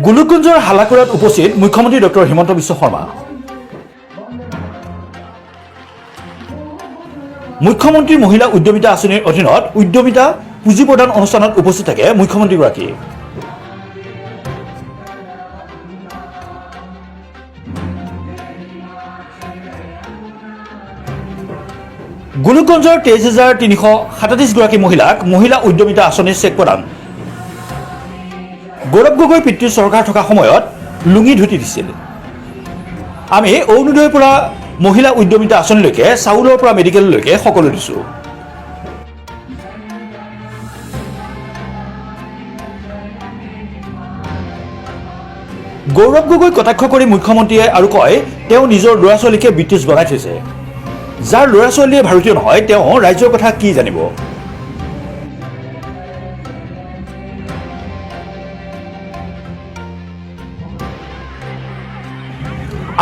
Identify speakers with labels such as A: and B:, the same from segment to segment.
A: গোলোকগঞ্জৰ হালাকুৰাত উপস্থিত মুখ্যমন্ত্ৰী ডক্টৰ হিমন্ত বিশ্ব শৰ্মা। মুখ্যমন্ত্ৰীৰ মহিলা উদ্যমিতা আঁচনিৰ অধীনত উদ্যমিতা পুঁজি প্ৰদান অনুষ্ঠানত উপস্থিত থাকে মুখ্যমন্ত্ৰীগৰাকী। গোলোকগঞ্জৰ 23,337 গৰাকী মহিলাক মহিলা উদ্যমিতা আঁচনিৰ চেক প্ৰদান। গৌৰৱ গগৈ পিতৃৰ চৰকাৰ থকা সময়ত লুঙি ধুতি দিছিল। আমি অৰুণোদয়ৰ পৰা মহিলা উদ্যমিতা আঁচনিলৈকে চাউলৰ পৰা মেডিকেললৈকে সকলো দিছোঁ। গৌৰৱ গগৈ কটাক্ষ কৰি মুখ্যমন্ত্ৰীয়ে আৰু কয় তেওঁ নিজৰ ল'ৰা ছোৱালীকে ব্ৰিটিছ বনাই থৈছে। যাৰ ল'ৰা ছোৱালীয়ে ভাৰতীয় নহয় তেওঁ ৰাজ্যৰ কথা কি জানিব।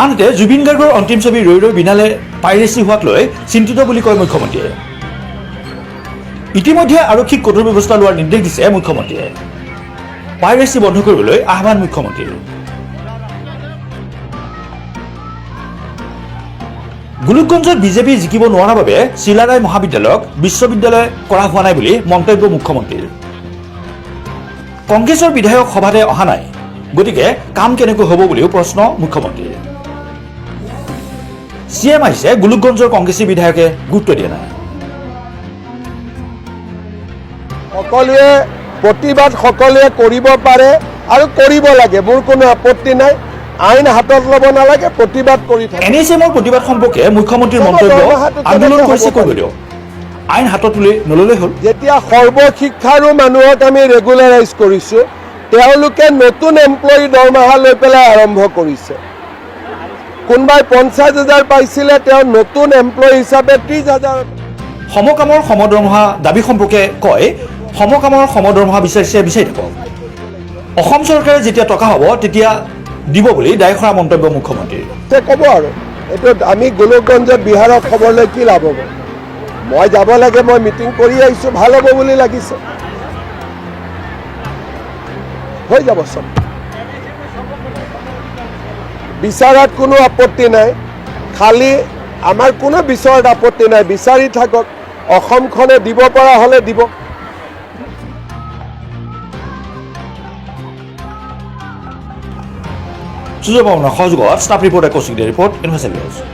A: আনহাতে জুবিন গাৰ্গৰ অন্তিম ছবি ৰৈ ৰৈ বিনালে পাইৰেচি হোৱাক লৈ চিন্তিত বুলি কয় মুখ্যমন্ত্ৰীয়ে। ইতিমধ্যে আৰক্ষীক কঠোৰ ব্যৱস্থা লোৱাৰ নিৰ্দেশ দিছে মুখ্যমন্ত্ৰীয়ে। পাইৰেচি বন্ধ কৰিবলৈ আহ্বান মুখ্যমন্ত্ৰীৰ। গোলোকগঞ্জত বিজেপি জিকিব নোৱাৰাৰ বাবে চিলাৰায় মহাবিদ্যালয়ক বিশ্ববিদ্যালয় কৰা হোৱা নাই বুলি মন্তব্য মুখ্যমন্ত্ৰীৰ। কংগ্ৰেছৰ বিধায়ক সভাতে অহা নাই, গতিকে কাম কেনেকৈ হ'ব বুলিও প্ৰশ্ন মুখ্যমন্ত্ৰীৰ। চিএম আহিছে, গোলোকগঞ্জৰ কংগ্ৰেছী বিধায়কে গুৰুত্ব দিয়া নাই।
B: সকলোৱে প্ৰতিবাদ সকলোৱে কৰিব পাৰে আৰু কৰিব লাগে, মোৰ কোনো আপত্তি নাই। আইন হাতত ল'ব নালাগে, প্ৰতিবাদ কৰি থাকে।
A: NSMৰ প্ৰতিবাদ সম্পৰ্কে মুখ্যমন্ত্ৰীৰ মন্তব্য আন্দোলন কৰিছে কৰিব দিয়ক, আইন হাতত তুলি নল'লেই হ'ল।
B: যেতিয়া সৰ্বশিক্ষাৰো মানুহক আমি ৰেগুলাৰাইজ কৰিছোঁ, তেওঁলোকে নতুন এমপ্লয়ী দৰমহা লৈ পেলাই আৰম্ভ কৰিছে। কোনোবাই 50,000 পাইছিলে, তেওঁ নতুন এমপ্লয়ী হিচাপে 30,000।
A: সমকামৰ সমদৰমহা দাবী সম্পৰ্কে কয় সমকামৰ সমদৰমহা বিচাৰি থাকক। অসম চৰকাৰে যেতিয়া টকা হ'ব তেতিয়া দিব বুলি দায়খৰা মন্তব্য মুখ্যমন্ত্ৰীৰ।
B: ক'ব আৰু এইটো আমি গোলোকগঞ্জত বিহাৰৰ খবৰ লৈ কি লাভ হ'ব? মই যাব লাগে, মই মিটিং কৰি আহিছোঁ, ভাল হ'ব বুলি লাগিছে, হৈ যাব চব। বিচাৰাত কোনো আপত্তি নাই, খালি আমাৰ কোনো বিচাৰত আপত্তি নাই, বিচাৰি থাকক। অসমখনে দিব পৰা হ'লে দিব।
A: সুযোগ সহযোগত staff reporter Kaushik report investigation.